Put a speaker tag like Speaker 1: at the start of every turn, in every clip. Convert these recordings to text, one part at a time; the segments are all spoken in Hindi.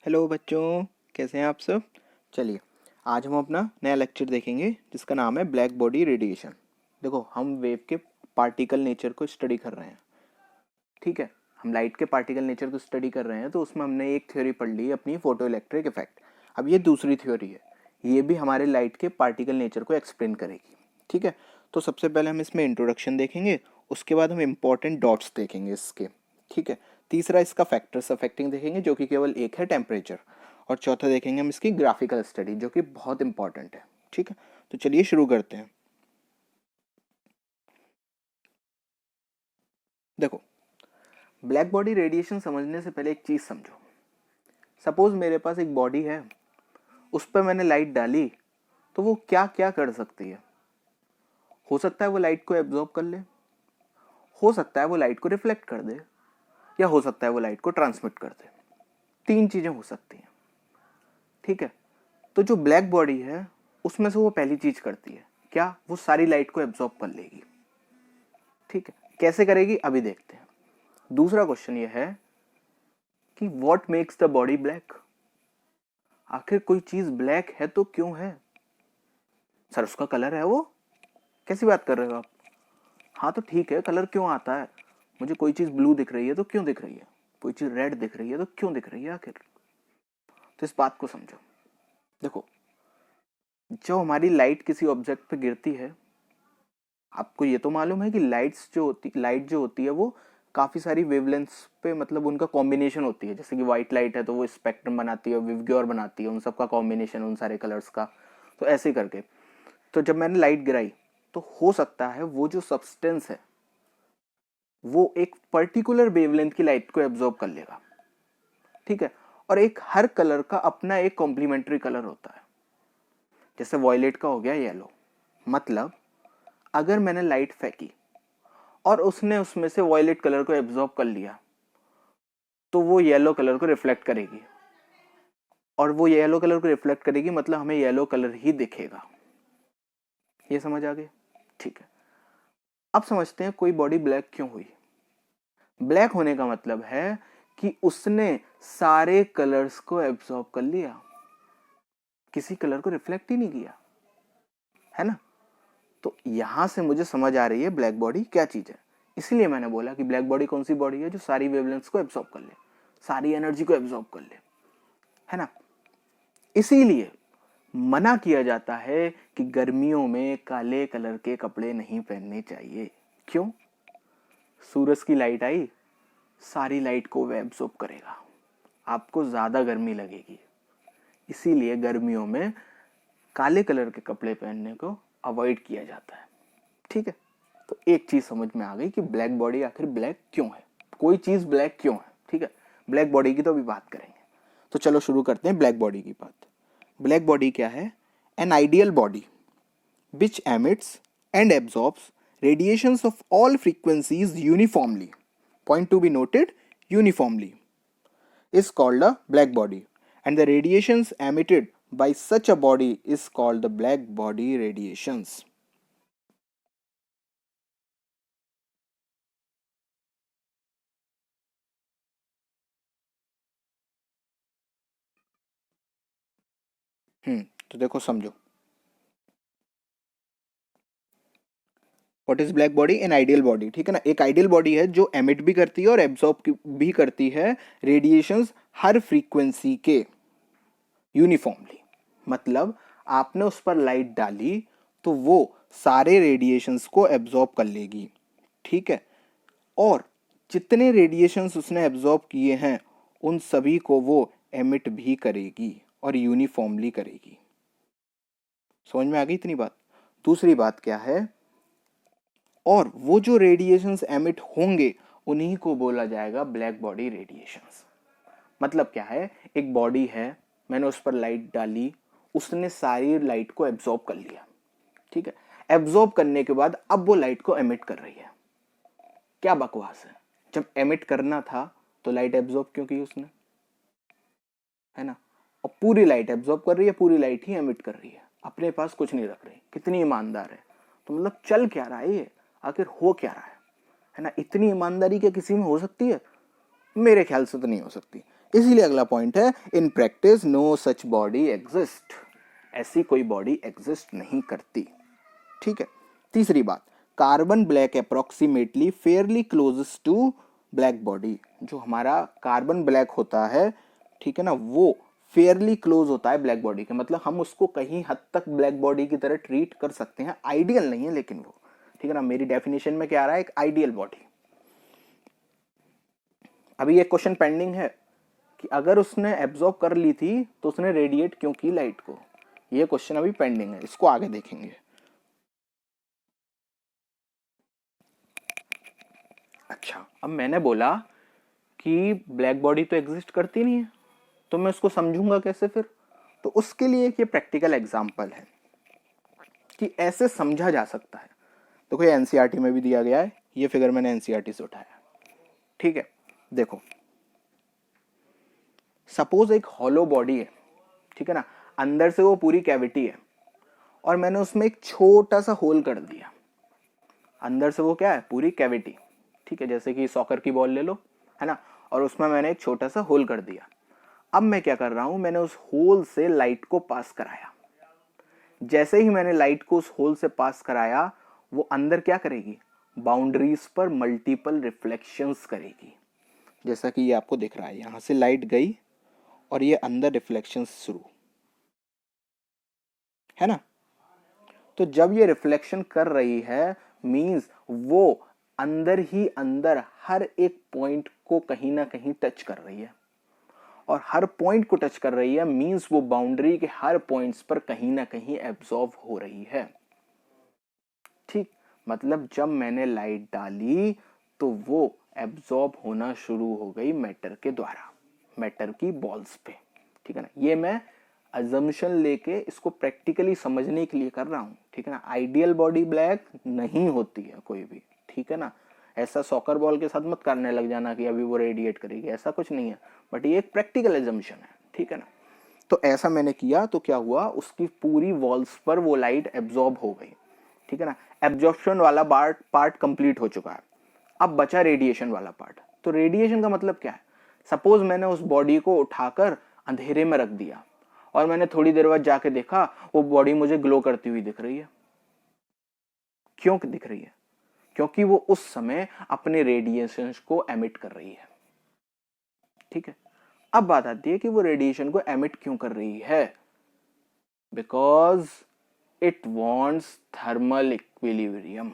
Speaker 1: हेलो बच्चों, कैसे हैं आप सब। चलिए, आज हम अपना नया लेक्चर देखेंगे जिसका नाम है ब्लैक बॉडी रेडिएशन। देखो, हम वेव के पार्टिकल नेचर को स्टडी कर रहे हैं। ठीक है, हम लाइट के पार्टिकल नेचर को स्टडी कर रहे हैं, तो उसमें हमने एक थ्योरी पढ़ ली अपनी, फोटो इलेक्ट्रिक इफेक्ट। अब ये दूसरी थ्योरी है, ये भी हमारे लाइट के पार्टिकल नेचर को एक्सप्लेन करेगी। ठीक है, तो सबसे पहले हम इसमें इंट्रोडक्शन देखेंगे, उसके बाद हम इंपॉर्टेंट डॉट्स देखेंगे इसके। ठीक है, तीसरा इसका फैक्टर्स अफेक्टिंग देखेंगे जो कि केवल एक है, टेम्परेचर। और चौथा देखेंगे हम इसकी ग्राफिकल स्टडी जो कि बहुत इंपॉर्टेंट है। ठीक है, तो चलिए शुरू करते हैं। देखो, ब्लैक बॉडी रेडिएशन समझने से पहले एक चीज समझो। सपोज मेरे पास एक बॉडी है, उस पर मैंने लाइट डाली, तो वो क्या क्या कर सकती है। हो सकता है वो लाइट को एब्जॉर्ब कर ले, हो सकता है वो लाइट को रिफ्लेक्ट कर दे, या हो सकता है वो लाइट को ट्रांसमिट कर दे। तीन चीजें हो सकती हैं। ठीक है, तो जो ब्लैक बॉडी है उसमें से वो पहली चीज करती है क्या, वो सारी लाइट को एब्जॉर्ब कर लेगी। ठीक है, कैसे करेगी अभी देखते हैं। दूसरा क्वेश्चन ये है कि what makes the body black. आखिर कोई चीज ब्लैक है तो क्यों है। सर उसका कलर है वो, कैसी बात कर रहे हो आप। हाँ तो ठीक है, कलर क्यों आता है। मुझे कोई चीज ब्लू दिख रही है तो क्यों दिख रही है, कोई चीज रेड दिख रही है तो क्यों दिख रही है आखिर। तो इस बात को समझो। देखो, जो हमारी लाइट किसी ऑब्जेक्ट पे गिरती है, आपको ये तो मालूम है कि लाइट जो होती है वो काफी सारी वेवलेंथ्स पे, मतलब उनका कॉम्बिनेशन होती है। जैसे कि व्हाइट लाइट है तो वो स्पेक्ट्रम बनाती है, विवग्योर बनाती है, उन सबका कॉम्बिनेशन, उन सारे कलर्स का। तो ऐसे करके, तो जब मैंने लाइट गिराई, तो हो सकता है वो जो सब्सटेंस है वो एक पर्टिकुलर वेवलेंथ की लाइट को एब्जॉर्ब कर लेगा। ठीक है, और एक हर कलर का अपना एक कॉम्प्लीमेंट्री कलर होता है। जैसे वॉयलेट का हो गया येलो। मतलब अगर मैंने लाइट फेंकी और उसने उसमें से वॉयलेट कलर को एब्जॉर्ब कर लिया, तो वो येलो कलर को रिफ्लेक्ट करेगी, और वो येलो कलर को रिफ्लेक्ट करेगी मतलब हमें येलो कलर ही दिखेगा। ये समझ आ गई। ठीक है, अब समझते हैं कोई बॉडी ब्लैक क्यों हुई। ब्लैक होने का मतलब है कि उसने सारे कलर्स को एब्जॉर्ब कर लिया, किसी कलर को रिफ्लेक्ट ही नहीं किया, है ना। तो यहां से मुझे समझ आ रही है ब्लैक बॉडी क्या चीज है। इसलिए मैंने बोला कि ब्लैक बॉडी कौन सी बॉडी है, जो सारी वेवलेंथ्स को एब्जॉर्ब कर ले, सारी एनर्जी को एब्जॉर्ब कर ले, है ना। इसीलिए मना किया जाता है कि गर्मियों में काले कलर के कपड़े नहीं पहनने चाहिए। क्यों। सूरज की लाइट आई, सारी लाइट को वह एब्जॉर्ब करेगा, आपको ज्यादा गर्मी लगेगी। इसीलिए गर्मियों में काले कलर के कपड़े पहनने को अवॉइड किया जाता है। ठीक है, तो एक चीज समझ में आ गई कि ब्लैक बॉडी आखिर ब्लैक क्यों है, कोई चीज ब्लैक क्यों है। ठीक है, ब्लैक बॉडी की तो अभी बात करेंगे। तो चलो शुरू करते हैं ब्लैक बॉडी की बात। ब्लैक बॉडी क्या है। An ideal body which emits and absorbs radiations of all frequencies uniformly, point to be noted, uniformly, is called a black body, and the radiations emitted by such a body is called the black body radiations. तो देखो समझो, what is black body. An ideal body, ठीक है ना, एक आइडियल बॉडी है जो एमिट भी करती है और एब्सॉर्ब भी करती है रेडिएशंस हर फ्रीक्वेंसी के यूनिफॉर्मली। मतलब आपने उस पर लाइट डाली तो वो सारे रेडिएशंस को एब्जॉर्ब कर लेगी। ठीक है, और जितने रेडिएशंस उसने एब्जॉर्ब किए हैं उन सभी को वो एमिट भी करेगी और यूनिफॉर्मली करेगी। समझ में आ गई इतनी बात। दूसरी बात क्या है, और वो जो रेडिएशंस एमिट होंगे उन्हीं को बोला जाएगा ब्लैक बॉडी रेडिएशंस। मतलब क्या है, एक बॉडी है, मैंने उस पर लाइट डाली, उसने सारी लाइट को एब्जॉर्ब कर लिया। ठीक है, एब्जॉर्ब करने के बाद अब वो लाइट को एमिट कर रही है। क्या बकवास है, जब एमिट करना था तो लाइट एब्जॉर्ब क्यों की उसने, है ना। और पूरी लाइट एब्जॉर्ब कर रही है, पूरी लाइट ही एमिट कर रही है, अपने पास कुछ नहीं रख रही। कितनी ईमानदार है। तो मतलब चल क्या रहा है ये, आखिर हो क्या रहा है ना। इतनी ईमानदारी क्या किसी में हो सकती है। मेरे ख्याल से तो नहीं हो सकती। इसीलिए अगला पॉइंट है in practice no such body exist, ऐसी कोई बॉडी एग्जिस्ट नहीं करती। ठीक है। तीसरी बात, carbon black approximately fairly closes to black body, जो हमारा कार्बन ब्लैक होता है, ठीक है ना, वो फेयरली क्लोज होता है ब्लैक बॉडी के, मतलब हम उसको कहीं हद तक ब्लैक बॉडी की तरह ट्रीट कर सकते हैं, आइडियल नहीं है लेकिन वो, ठीक है ना, मेरी डेफिनेशन में क्या आ रहा है, एक आइडियल बॉडी। अभी एक क्वेश्चन पेंडिंग है कि अगर उसने एब्जॉर्ब कर ली थी तो उसने रेडिएट क्यों की लाइट को, ये क्वेश्चन अभी पेंडिंग है, इसको आगे देखेंगे। अच्छा, अब मैंने बोला कि ब्लैक बॉडी तो एग्जिस्ट करती नहीं है, तो मैं उसको समझूंगा कैसे फिर, तो उसके लिए एक ये प्रैक्टिकल एग्जांपल है कि ऐसे समझा जा सकता है। तो कोई एनसीईआरटी में भी दिया गया है, ये फिगर मैंने एनसीईआरटी से उठाया। ठीक है, देखो सपोज एक हॉलो बॉडी है, ठीक है ना, अंदर से वो पूरी कैविटी है और मैंने उसमें एक छोटा सा होल कर दिया, अंदर से वो क्या है, पूरी कैविटी, ठीक है, जैसे कि सॉकर की बॉल ले लो, है ना, और उसमें मैंने एक छोटा सा होल कर दिया। अब मैं क्या कर रहा हूं, मैंने उस होल से लाइट को पास कराया। जैसे ही मैंने लाइट को उस होल से पास कराया, वो अंदर क्या करेगी, बाउंड्रीज पर मल्टीपल रिफ्लेक्शंस करेगी, जैसा कि ये आपको दिख रहा है, यहां से लाइट गई और ये अंदर रिफ्लेक्शंस शुरू, है ना। तो जब ये रिफ्लेक्शन कर रही है, मींस वो अंदर ही अंदर हर एक पॉइंट को कहीं ना कहीं टच कर रही है, और हर पॉइंट को टच कर रही है मींस वो बाउंड्री के हर पॉइंट्स पर कहीं ना कहीं एब्जॉर्ब हो रही है। ठीक, मतलब जब मैंने लाइट डाली तो वो एब्जॉर्ब होना शुरू हो गई मैटर के द्वारा, मैटर की बॉल्स पे, ठीक है ना। ये मैं अजम्पशन लेके इसको प्रैक्टिकली समझने के लिए कर रहा हूं, ठीक है ना। आइडियल बॉडी ब्लैक नहीं होती है कोई भी, ठीक है ना। ऐसा सॉकर बॉल के साथ मत करने लग जाना कि अभी वो रेडिएट करेगी, ऐसा कुछ नहीं है, बट ये एक प्रैक्टिकल अजम्पशन है, ठीक है ना। तो ऐसा मैंने किया तो क्या हुआ, उसकी पूरी वॉल्स पर वो लाइट एब्जॉर्ब हो गई, ठीक है ना। एब्जॉर्प्शन वाला पार्ट कंप्लीट हो चुका है, अब बचा रेडिएशन वाला पार्ट। तो रेडिएशन का मतलब क्या है, सपोज मैंने उस बॉडी को उठाकर अंधेरे में रख दिया और मैंने थोड़ी देर बाद जाके देखा वो बॉडी मुझे ग्लो करती हुई दिख रही है। क्यों दिख रही है, क्योंकि वो उस समय अपने रेडिएशन को एमिट कर रही है, ठीक है। अब बात आती है कि वो रेडिएशन को एमिट क्यों कर रही है, because it wants thermal equilibrium.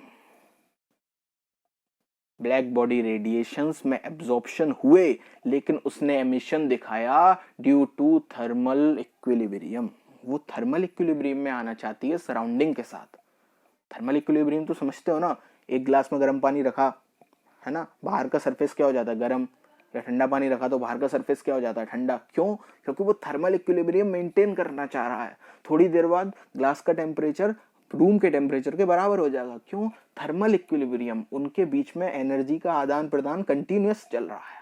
Speaker 1: Black body radiations में एब्जॉर्प्शन हुए लेकिन उसने एमिशन दिखाया ड्यू टू थर्मल इक्विलिब्रियम। वो थर्मल इक्विलिब्रियम में आना चाहती है सराउंडिंग के साथ। थर्मल इक्विलिब्रियम तो समझते हो ना, एक ग्लास में गर्म पानी रखा है ना, बाहर का सरफेस क्या हो जाता है, गर्म, या ठंडा पानी रखा तो बाहर का सरफेस क्या हो जाता है, ठंडा। क्यों, क्योंकि वो थर्मल इक्विलिब्रियम मेंटेन करना चाह रहा है। थोड़ी देर बाद ग्लास का टेम्परेचर रूम के टेम्परेचर के बराबर हो जाएगा। क्यों, थर्मल इक्विलिब्रियम, उनके बीच में एनर्जी का आदान प्रदान कंटिन्यूअस चल रहा है,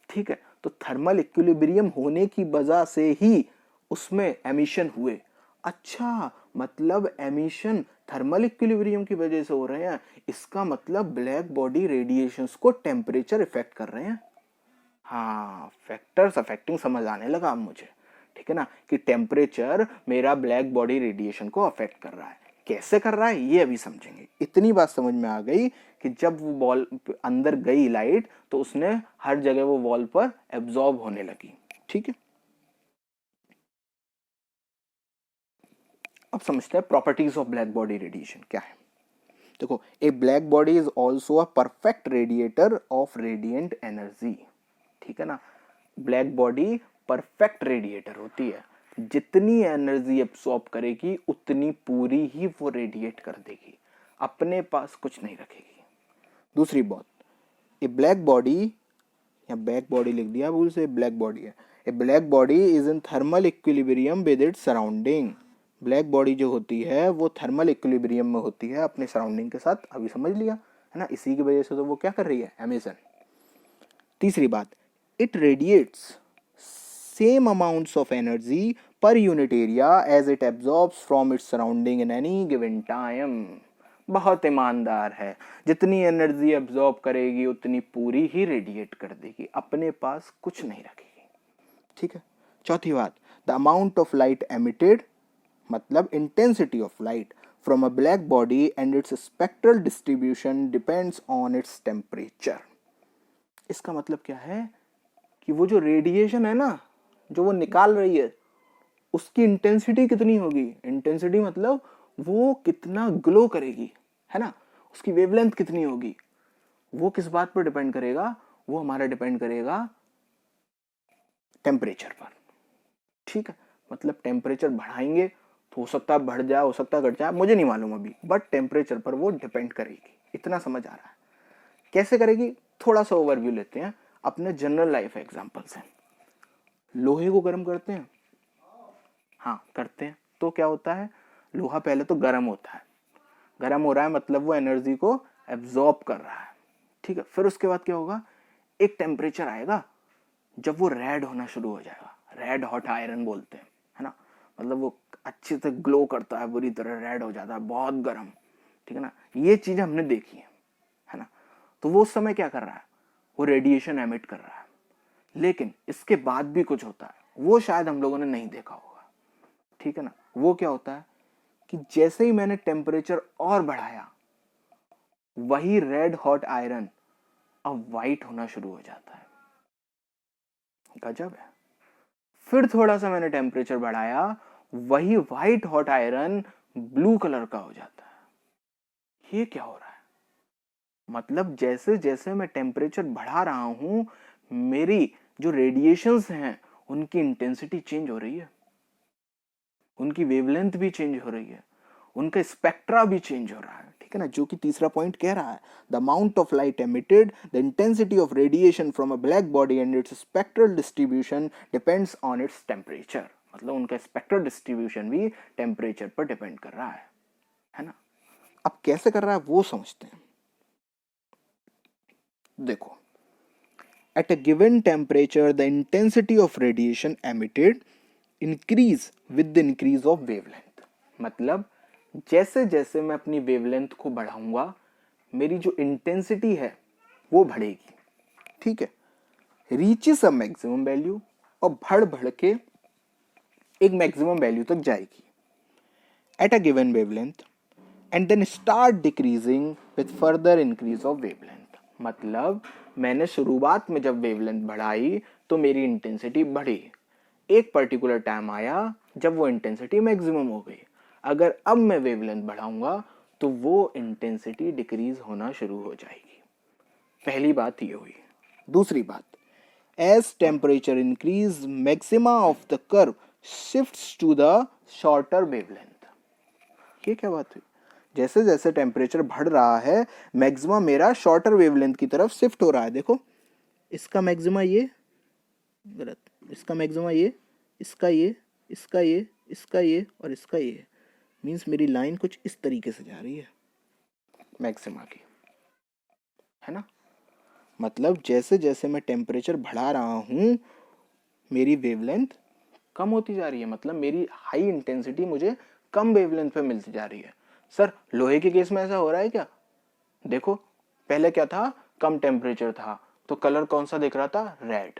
Speaker 1: ठीक है। तो थर्मल इक्विलिब्रियम होने की वजह से ही उसमें एमिशन हुए। अच्छा, मतलब एमिशन थर्मल इक्विलिब्रियम की वजह से हो रहे हैं, इसका मतलब ब्लैक बॉडी रेडिएशंस को टेम्परेचर इफेक्ट कर रहे हैं। हाँ, फैक्टर्स अफेक्टिंग समझ आने लगा अब मुझे, ठीक है ना, कि टेम्परेचर मेरा ब्लैक बॉडी रेडिएशन को अफेक्ट कर रहा है। कैसे कर रहा है ये अभी समझेंगे। इतनी बात समझ में आ गई कि जब वो बॉल अंदर गई लाइट तो उसने हर जगह वो वॉल पर एब्जॉर्ब होने लगी, ठीक है। अब समझते हैं properties of black body radiation क्या है। देखो, a black body is also a perfect radiator of radiant energy, ठीक है ना। ब्लैक बॉडी परफेक्ट रेडिएटर होती है, जितनी एनर्जी एब्सॉर्ब करेगी उतनी पूरी ही वो रेडिएट कर देगी, अपने पास कुछ नहीं रखेगी। दूसरी बात, ए ब्लैक बॉडी, या ब्लैक बॉडी लिख दिया भूल से, ब्लैक बॉडी है। A black body is in thermal equilibrium with its surrounding. Black body जो होती है वो थर्मल इक्विलिब्रियम में होती है अपने सराउंडिंग के साथ, अभी समझ लिया है ना। इसी की वजह से तो वो क्या कर रही है, एमिशन। तीसरी बात, it radiates same amounts of energy per unit area as it absorbs from its surrounding in any given time. बहुत ईमानदार है, जितनी एनर्जी एब्जॉर्ब करेगी उतनी पूरी ही रेडिएट कर देगी, अपने पास कुछ नहीं रखेगी। ठीक है। चौथी बात, the amount of light emitted, मतलब intensity of light from a black body and its spectral distribution depends on its temperature. इसका मतलब क्या है कि वो जो रेडिएशन है ना, जो वो निकाल रही है, उसकी इंटेंसिटी कितनी होगी। इंटेंसिटी मतलब वो कितना ग्लो करेगी, है ना, उसकी वेवलेंथ कितनी होगी, वो किस बात पर डिपेंड करेगा, वो हमारा डिपेंड करेगा टेम्परेचर पर। ठीक है। मतलब टेम्परेचर बढ़ाएंगे तो हो सकता है बढ़ जाए, हो सकता है घट जाए, मुझे नहीं मालूम अभी, बट टेम्परेचर पर वो डिपेंड करेगी। इतना समझ आ रहा है। कैसे करेगी, थोड़ा सा ओवरव्यू लेते हैं अपने जनरल लाइफ एग्जांपल से। लोहे को गर्म करते हैं, हाँ करते हैं, तो क्या होता है, लोहा पहले तो गर्म होता है, गर्म हो रहा है मतलब वो एनर्जी को एब्जॉर्ब कर रहा है। ठीक है। फिर उसके बाद क्या होगा, एक टेम्परेचर आएगा जब वो रेड होना शुरू हो जाएगा, रेड हॉट आयरन बोलते हैं, है ना, मतलब वो अच्छे से ग्लो करता है, बुरी तरह रेड हो जाता है, बहुत गर्म। ठीक है ना, ये चीज हमने देखी है ना। तो वो उस समय क्या कर रहा है, वो रेडिएशन एमिट कर रहा है। लेकिन इसके बाद भी कुछ होता है, वो शायद हम लोगों ने नहीं देखा होगा। ठीक है ना, वो क्या होता है कि जैसे ही मैंने टेम्परेचर और बढ़ाया, वही रेड हॉट आयरन अब वाइट होना शुरू हो जाता है। गजब है। फिर थोड़ा सा मैंने टेम्परेचर बढ़ाया, वही white hot iron blue colour का हो जाता है। ये क्या हो रहा है, मतलब जैसे जैसे मैं टेम्परेचर बढ़ा रहा हूं, मेरी जो रेडिएशंस हैं उनकी इंटेंसिटी चेंज हो रही है, उनकी वेवलेंथ भी चेंज हो रही है, उनका स्पेक्ट्रा भी चेंज हो रहा है। ठीक है ना, जो कि तीसरा पॉइंट कह रहा है, the amount of light emitted, the intensity of radiation from a black body and its spectral distribution depends on its temperature. मतलब उनका स्पेक्ट्रल डिस्ट्रीब्यूशन भी टेम्परेचर पर डिपेंड कर रहा है ना। अब कैसे कर रहा है वो समझते हैं। देखो, at a given temperature the intensity of radiation emitted increase with the increase of wavelength। मतलब जैसे जैसे मैं अपनी वेवलेंथ को बढ़ाऊंगा, मेरी जो इंटेंसिटी है वो बढ़ेगी। ठीक है। रीचेस अ मैक्सिमम वैल्यू, और बढ़ बढ़ के एक मैक्सिमम वैल्यू तक जाएगी at a given wavelength and then start decreasing with further increase of wavelength. मतलब मैंने शुरुआत में जब वेवलेंथ बढ़ाई तो मेरी इंटेंसिटी बढ़ी, एक पर्टिकुलर टाइम आया जब वो इंटेंसिटी मैक्सिमम हो गई। अगर अब मैं वेवलेंथ बढ़ाऊंगा तो वो इंटेंसिटी डिक्रीज होना शुरू हो जाएगी। पहली बात ये हुई। दूसरी बात, as temperature increase maxima of the curve shifts to the shorter wavelength. ये क्या बात हुई, जैसे जैसे टेम्परेचर बढ़ रहा है, मैक्सिमा मेरा शॉर्टर वेवलेंथ की तरफ शिफ्ट हो रहा है। देखो, इसका मैक्सिमा ये, गलत, इसका मैक्सिमा ये, इसका ये, इसका ये, इसका ये और इसका ये, मीन्स मेरी लाइन कुछ इस तरीके से जा रही है मैक्सिमा की, है ना। मतलब जैसे जैसे मैं टेम्परेचर बढ़ा रहा हूँ, मेरी वेवलेंथ कम होती जा रही है, मतलब मेरी हाई इंटेंसिटी मुझे कम वेवलेंथ पे मिलती जा रही है। सर लोहे के केस में ऐसा हो रहा है क्या, देखो पहले क्या था, कम टेम्परेचर था तो कलर कौन सा दिख रहा था, रेड।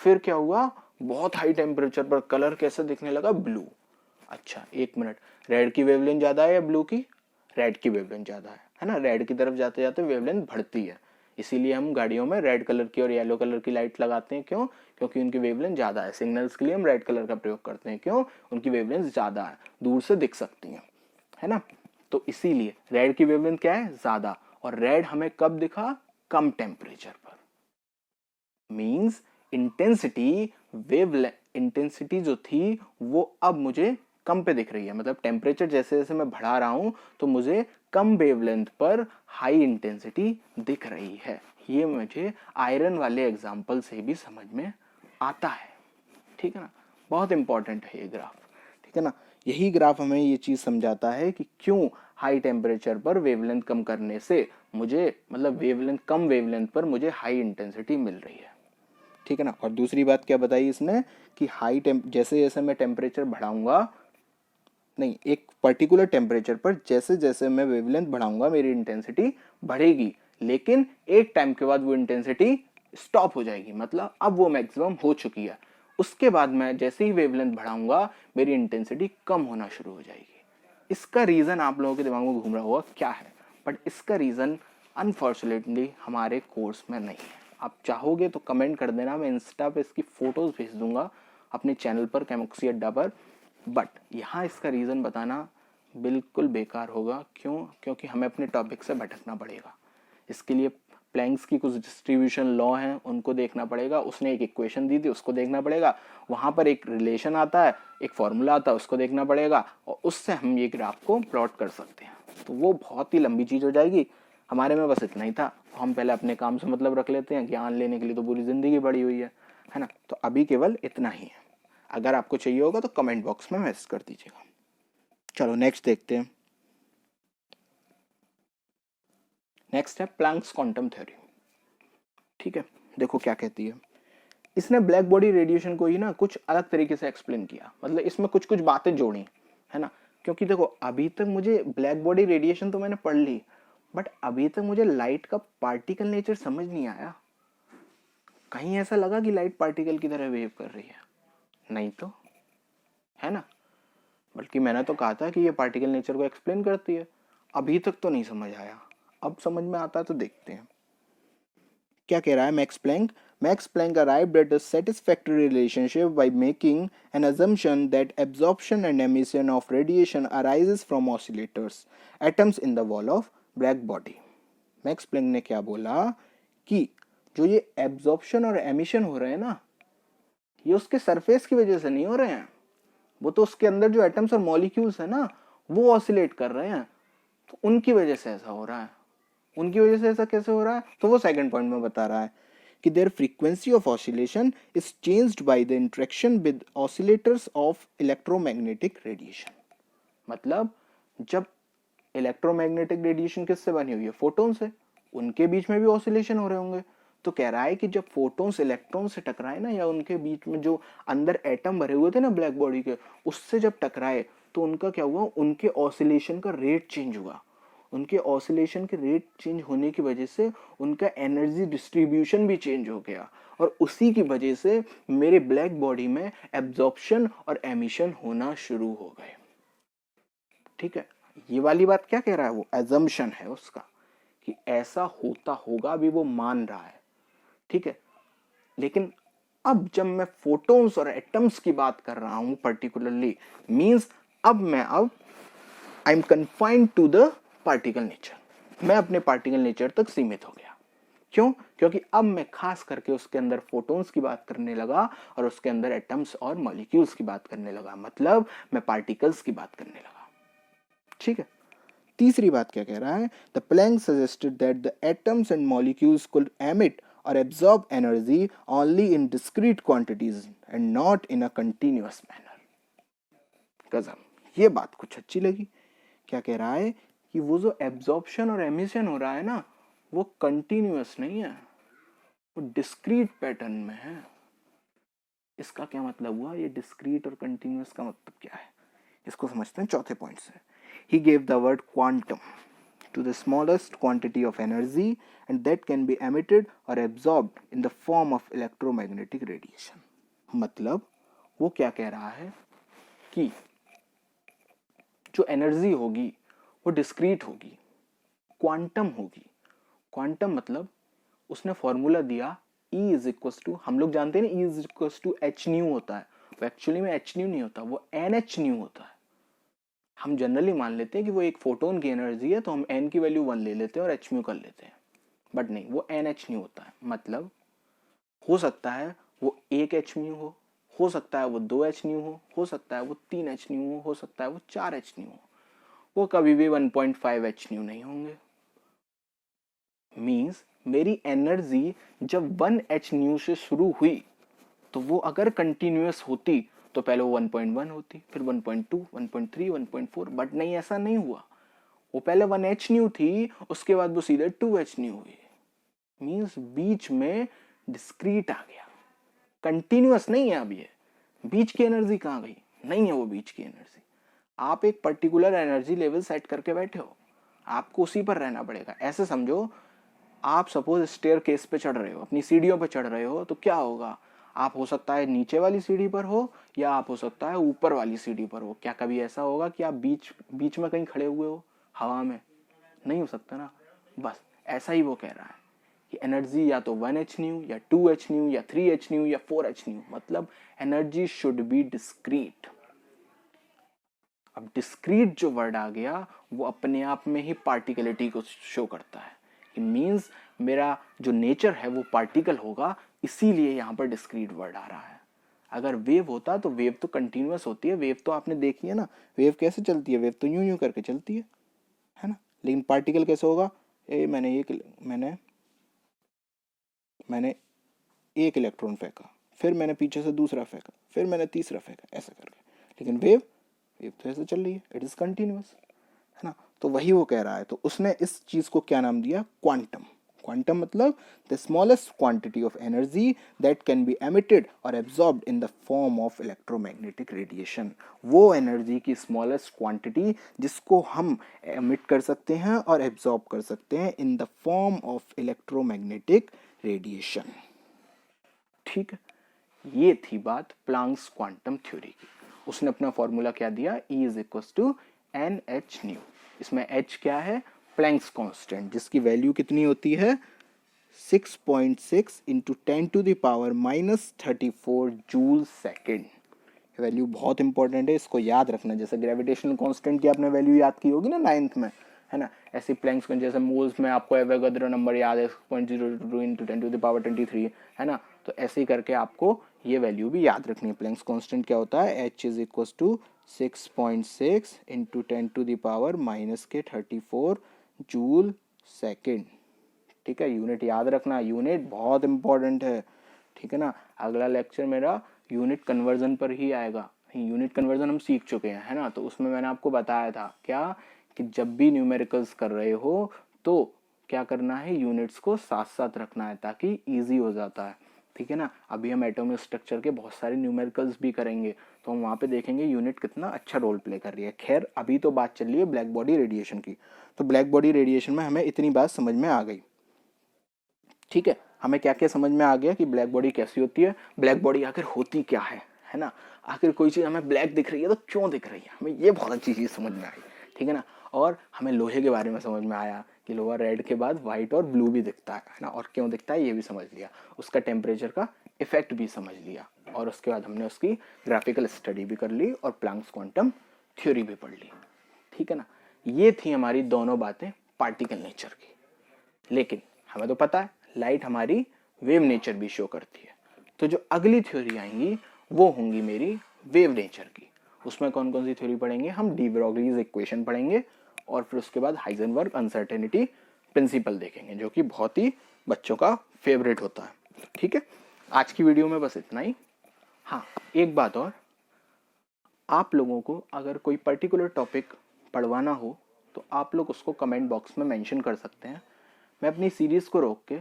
Speaker 1: फिर क्या हुआ, बहुत हाई टेम्परेचर पर कलर कैसे दिखने लगा, ब्लू। अच्छा एक मिनट, रेड की वेवलेंथ ज्यादा है या ब्लू की, रेड की वेवलेंथ ज्यादा है ना। रेड की तरफ जाते जाते वेवलेंथ बढ़ती है, इसीलिए हम गाड़ियों में रेड कलर की और येलो कलर की लाइट लगाते हैं। क्यों, क्योंकि उनकी वेवलेंथ ज्यादा है। सिग्नल्स के लिए हम रेड कलर का प्रयोग करते हैं, क्यों, उनकी वेवलेंथ ज्यादा है, दूर से दिख सकती है ना। तो इसीलिए रेड की वेवलेंथ क्या है, ज्यादा, और रेड हमें कब दिखा, कम टेम्परेचर पर। मींस इंटेंसिटी, इंटेंसिटी जो थी वो अब मुझे कम पे दिख रही है। मतलब टेम्परेचर जैसे जैसे मैं बढ़ा रहा हूं तो मुझे कम वेवलेंथ पर हाई इंटेंसिटी दिख रही है। ये मुझे आयरन वाले एग्जाम्पल से भी समझ में आता है। ठीक है ना, बहुत इंपॉर्टेंट है ये ग्राफ। ठीक है ना, यही ग्राफ हमें ये चीज समझाता है कि क्यों हाई टेम्परेचर पर वेवलेंथ कम करने से मुझे, मतलब वेवलेंथ, कम वेवलेंथ पर मुझे हाई इंटेंसिटी मिल रही है। ठीक है ना। और दूसरी बात क्या बताई इसने कि जैसे जैसे मैं टेम्परेचर बढ़ाऊंगा नहीं, एक पर्टिकुलर टेम्परेचर पर जैसे जैसे मैं वेवलेंथ बढ़ाऊंगा मेरी इंटेंसिटी बढ़ेगी, लेकिन एक टाइम के बाद वो इंटेंसिटी स्टॉप हो जाएगी, मतलब अब वो मैक्सिमम हो चुकी है। उसके बाद मैं जैसे ही वेवलेंथ बढ़ाऊंगा मेरी इंटेंसिटी कम होना शुरू हो जाएगी। इसका रीज़न आप लोगों के दिमाग में घूम रहा होगा क्या है, बट इसका रीज़न अनफॉर्चुनेटली हमारे कोर्स में नहीं है। आप चाहोगे तो कमेंट कर देना, मैं इंस्टा पे इसकी फ़ोटोज़ भेज दूंगा अपने चैनल पर केमिस्ट्री अड्डा पर, बट यहाँ इसका रीज़न बताना बिल्कुल बेकार होगा। क्यों? क्योंकि हमें अपने टॉपिक से भटकना पड़ेगा। इसके लिए प्लैंक्स की कुछ डिस्ट्रीब्यूशन लॉ हैं, उनको देखना पड़ेगा। उसने एक इक्वेशन दी थी, उसको देखना पड़ेगा। वहाँ पर एक रिलेशन आता है, एक फॉर्मूला आता है, उसको देखना पड़ेगा, और उससे हम ये ग्राफ को प्लॉट कर सकते हैं। तो वो बहुत ही लंबी चीज़ हो जाएगी। हमारे में बस इतना ही था। हम पहले अपने काम से मतलब रख लेते हैं, ज्ञान लेने के लिए तो पूरी ज़िंदगी पड़ी हुई है ना। तो अभी केवल इतना ही है। अगर आपको चाहिए होगा तो कमेंट बॉक्स में मैसेज कर दीजिएगा। चलो नेक्स्ट देखते हैं। नेक्स्ट है प्लैंक्स क्वांटम थ्योरी। ठीक है, देखो क्या कहती है। इसने ब्लैक बॉडी रेडिएशन को ही ना कुछ अलग तरीके से एक्सप्लेन किया, मतलब इसमें कुछ कुछ बातें जोड़ी, है ना। क्योंकि देखो अभी तक मुझे ब्लैक बॉडी रेडिएशन तो मैंने पढ़ ली, बट अभी तक मुझे लाइट का पार्टिकल नेचर समझ नहीं आया। कहीं ऐसा लगा कि लाइट पार्टिकल की तरह वेव कर रही है? नहीं तो, है ना। बल्कि मैंने तो कहा था कि ये पार्टिकल नेचर को एक्सप्लेन करती है। अभी तक तो नहीं समझ आया, अब समझ में आता है तो देखते हैं क्या कह रहा है Max Planck. Max Planck arrived at a satisfactory relationship by making an assumption that absorption and emission of radiation arises from oscillators, atoms in the wall of black body. Max Planck ने क्या बोला कि जो ये एब्जॉर्प्शन और एमिशन हो रहे हैं ना, ये उसके सरफेस की वजह से नहीं हो रहे हैं, वो तो उसके अंदर जो एटम्स और मॉलिक्यूल्स है ना वो ऑसिलेट कर रहे हैं, तो उनकी वजह से ऐसा हो रहा है। उनकी वजह से ऐसा कैसे हो रहा है, तो वो सेकंड पॉइंट में बता रहा है कि their frequency of oscillation is changed by the interaction with oscillators of electromagnetic radiation. मतलब जब इलेक्ट्रोमैग्नेटिक रेडिएशन किससे बनी हुई है? फोटोन से, उनके बीच में भी ऑसिलेशन हो रहे होंगे। तो कह रहा है कि जब फोटोन्स इलेक्ट्रॉन से टकराए ना, या उनके बीच में जो अंदर एटम भरे हुए थे ना ब्लैक बॉडी के, उससे जब टकराए तो उनका क्या हुआ, उनके ऑसिलेशन का रेट चेंज हुआ। उनके ऑसिलेशन के रेट चेंज होने की वजह से उनका एनर्जी डिस्ट्रीब्यूशन भी चेंज हो गया, और उसी की वजह से मेरे ब्लैक बॉडी में एब्जॉर्प्शन और एमिशन होना शुरू हो गए। ठीक है, ये वाली बात क्या कह रहा है, वो एजम्पशन है उसका कि ऐसा होता होगा, अभी वो मान रहा है। ठीक है, लेकिन अब जब मैं फोटॉन्स और एटम्स की बात कर रहा हूं पर्टिकुलरली, मींस अब I am confined to the particle nature, मैं अपने पार्टिकल नेचर तक सीमित हो गया। क्यों? क्योंकि अब मैं खास करके उसके अंदर फोटॉन्स की बात करने लगा और उसके अंदर एटम्स और मॉलिक्यूल्स की बात करने लगा, मतलब मैं पार्टिकल्स की बात करने लगा। ठीक है, तीसरी बात क्या कह रहा है, the plank suggested that the atoms and molecules could emit or absorb energy only in discrete quantities and not in a continuous manner. गजब, ये बात कुछ अच्छी लगी। क्या कह रहा है कि वो जो एब्जॉर्प्शन और एमिशन हो रहा है ना, वो कंटिन्यूअस नहीं है, वो डिस्क्रीट पैटर्न में है। इसका क्या मतलब हुआ, ये डिस्क्रीट और कंटिन्यूअस का मतलब क्या है, इसको समझते हैं चौथे पॉइंट से। He gave the word quantum to the smallest quantity of energy and that can be emitted or absorbed in the form of electromagnetic radiation. मतलब वो क्या कह रहा है कि जो एनर्जी होगी वो डिस्क्रीट होगी, क्वांटम होगी। क्वांटम मतलब उसने फॉर्मूला दिया E इज इक्वल टू, हम लोग जानते हैं ना E is equal to H nu होता है, वो एक्चुअली में एच न्यू नहीं होता, वो एन एच न्यू होता है। हम जनरली मान लेते हैं कि वो एक फोटोन की एनर्जी है, तो हम n की वैल्यू 1 ले लेते हैं और h म्यू कर लेते हैं, बट नहीं, वो NH नहीं होता है। मतलब हो सकता है वो 1 h म्यू हो सकता है वो 2 h न्यू हो सकता है वो 3 h न्यू हो सकता है वो 4 h न्यू हो, वो कभी भी 1.5 h न्यू नहीं होंगे। मीन्स मेरी एनर्जी जब 1 h न्यू से शुरू हुई, तो वो अगर कंटिन्यूअस होती तो पहले वो 1.1 होती, फिर 1.2, 1.3, 1.4, बट नहीं, ऐसा नहीं हुआ। वो पहले 1 h न्यू थी, उसके बाद वो सीधे 2 h न्यू हुई। मींस बीच में डिस्क्रीट आ गया, कंटिन्यूअस नहीं है। अब ये बीच की एनर्जी कहाँ गई? नहीं है वो बीच की एनर्जी। आप एक पर्टिकुलर एनर्जी लेवल सेट करके बैठे हो, आपको उसी पर रहना पड़ेगा। ऐसे समझो, आप सपोज स्टेयर केस पे चढ़ रहे हो, अपनी सीढ़ियों पे चढ़ रहे हो, तो क्या होगा, आप हो सकता है नीचे वाली सीढ़ी पर हो या आप हो सकता है ऊपर वाली सीढ़ी पर हो। क्या कभी ऐसा होगा कि आप बीच बीच में कहीं खड़े हुए हो हवा में? नहीं हो सकता ना। बस ऐसा ही वो कह रहा है कि एनर्जी या तो 1h न्यू या 2h न्यू या 3h न्यू या 4h न्यू, मतलब एनर्जी शुड बी डिस्क्रीट। अब डिस्क्रीट जो वर्ड आ गया वो अपने आप में ही पार्टिकलिटी को शो करता है। इट मीन्स मेरा जो नेचर है वो पार्टिकल होगा, इसीलिए यहाँ पर डिस्क्रीट वर्ड आ रहा है। अगर वेव होता तो वेव तो कंटिन्यूअस होती है, वेव तो आपने देखी है ना, वेव कैसे चलती है, वेव तो यूं यूं करके चलती है ना। लेकिन पार्टिकल कैसे होगा, मैंने एक इलेक्ट्रॉन फेंका, फिर मैंने पीछे से दूसरा फेंका, फिर मैंने तीसरा फेंका, ऐसा करके। लेकिन वेव तो ऐसे चल रही है, इट इज कंटिन्यूअस, है ना। तो वही वो कह रहा है। तो उसने इस चीज को क्या नाम दिया, क्वांटम। क्वांटम मतलब the smallest quantity of energy that can be emitted और absorbed in the form of electromagnetic radiation. वो एनर्जी की स्मॉलेस्ट क्वांटिटी जिसको हम एमिट कर सकते हैं और एब्जॉर्ब कर सकते हैं इन the form of electromagnetic radiation. ठीक है, ये थी बात प्लांक्स क्वांटम थ्योरी की। उसने अपना फॉर्मूला क्या दिया, E is equal to NH nu. इसमें H क्या है, प्लैंक्स कांस्टेंट, जिसकी वैल्यू कितनी होती है 6.6 इंटू 10⁻⁻34 जूल सेकेंड। वैल्यू बहुत इंपॉर्टेंट है, इसको याद रखना। जैसे ग्रेविटेशनल कांस्टेंट की आपने वैल्यू याद की होगी ना 9th में, है ना, ऐसे प्लैंक्स में जैसे मोल्स में आपको एवोगाड्रो नंबर याद है 0.02 इंटू 10⁻23, है ना। तो ऐसे ही करके आपको ये वैल्यू भी याद रखनी है। प्लैंक्स कांस्टेंट क्या होता है, H is equal to 6.6 into 10⁻⁻34 joule second. ठीक है, यूनिट याद रखना, यूनिट बहुत इंपॉर्टेंट है। ठीक है ना। अगला लेक्चर मेरा यूनिट कन्वर्जन पर ही आएगा। यूनिट कन्वर्जन हम सीख चुके हैं, है ना। तो उसमें मैंने आपको बताया था क्या, कि जब भी न्यूमेरिकल्स कर रहे हो तो क्या करना है, यूनिट्स को साथ साथ रखना है ताकि इजी हो जाता है। ठीक है ना। अभी हम एटॉमिक स्ट्रक्चर के बहुत सारे न्यूमेरिकल्स भी करेंगे, तो हम वहाँ पे देखेंगे यूनिट कितना अच्छा रोल प्ले कर रही है। खैर अभी तो बात चल रही है ब्लैक बॉडी रेडिएशन की, तो ब्लैक बॉडी रेडिएशन में हमें इतनी बात समझ में आ गई। ठीक है, हमें क्या क्या समझ में आ गया कि ब्लैक बॉडी कैसी होती है, ब्लैक बॉडी आखिर होती क्या है ना। आखिर कोई चीज़ हमें ब्लैक दिख रही है तो क्यों दिख रही है, हमें ये बहुत अच्छी चीज़ समझ में आई। ठीक है ना। और हमें लोहे के बारे में समझ में आया कि लोहा रेड के बाद वाइट और ब्लू भी दिखता है ना, और क्यों दिखता है ये भी समझ लिया। उसका टेम्परेचर का इफेक्ट भी समझ लिया, और उसके बाद हमने उसकी ग्राफिकल स्टडी भी कर ली और प्लैंक्स क्वांटम थ्योरी भी पढ़ ली। ठीक है ना। ये थी हमारी दोनों बातें पार्टिकल नेचर की। लेकिन हमें तो पता है लाइट हमारी वेव नेचर भी शो करती है। तो जो अगली थ्योरी आएंगी वो होंगी मेरी वेव नेचर की। उसमें कौन कौन सी थ्योरी पढ़ेंगे हम, डी ब्रोगलीज इक्वेशन पढ़ेंगे, और फिर उसके बाद हाइजेनबर्ग अनसर्टेनिटी प्रिंसिपल देखेंगे, जो कि बहुत ही बच्चों का फेवरेट होता है। ठीक है, आज की वीडियो में बस इतना ही। हाँ, एक बात और, आप लोगों को अगर कोई पर्टिकुलर टॉपिक पढ़वाना हो तो आप लोग उसको कमेंट बॉक्स में मेंशन कर सकते हैं। मैं अपनी सीरीज़ को रोक के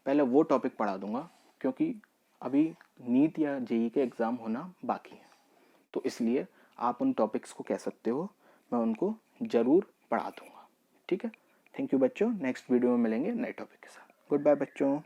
Speaker 1: पहले वो टॉपिक पढ़ा दूंगा, क्योंकि अभी नीट या जेई के एग्ज़ाम होना बाकी है, तो इसलिए आप उन टॉपिक्स को कह सकते हो, मैं उनको ज़रूर पढ़ा दूंगा। ठीक है, थैंक यू बच्चों, नेक्स्ट वीडियो में मिलेंगे नए टॉपिक के साथ। गुड बाय बच्चों।